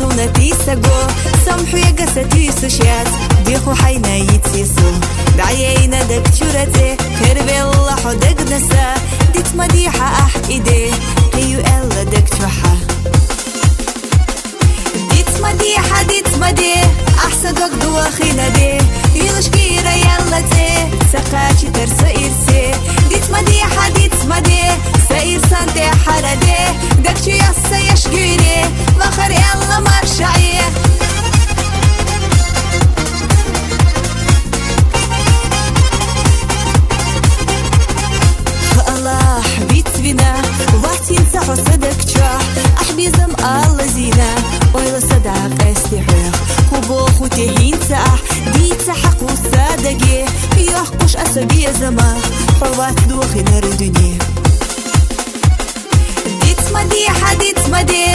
صونتي سقو سمحو يقستي سشيات ديخو حينا يتسيسو بعيينا دك شورتي كربي الله حدك نسا ديت مديحة أح إيدي هيو إلا دك توحا ديت مدي أحسن دوك دواخينا دي يلش كيرا يلا تي سقاشي ترسا إرسي ديت مدي ساير سانتي حردي دكشي يسا يشجيري وخر يلا مرشعي الله حبيت بنا واتين سحو صدق جاح أحبيزم الله زينة ويلا صدق استحيخ وبوخ وتهين ساح ديت سحق وصادقي يحقش أسبي زماخ فوات دوخي نار الدنيا ديت مدي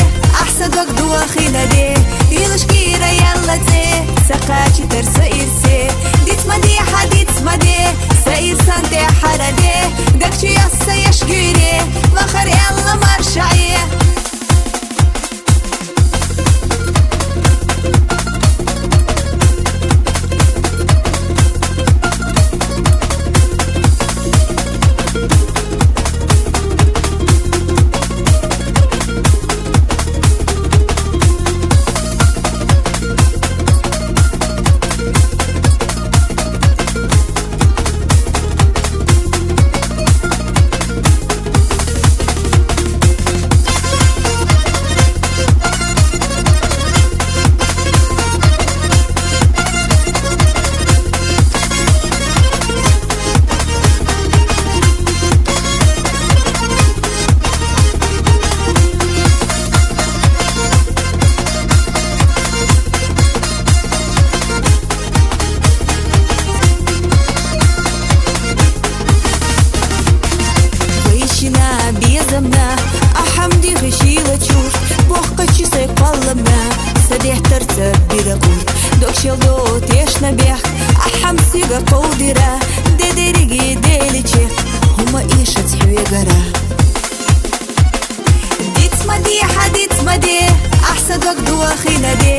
أحسن دوك دواخينا دي يلش كيرا يلا تي سقاشي ترسا إرسي ديت مدي ساير سانتي حردي دكشي يسا يشجيري وخر يلا مرشعي بيزمنا أحمدي خشيلة تشوف بوخقتشي سيقلمنا سديح ترتب برقود دوك شلدو تيش نبيح أحم سيغا قودرة دي ريقي ديلي تشيخ هما إيشة تحوي قرا ديت مدي أحسن دوك دواخينا دي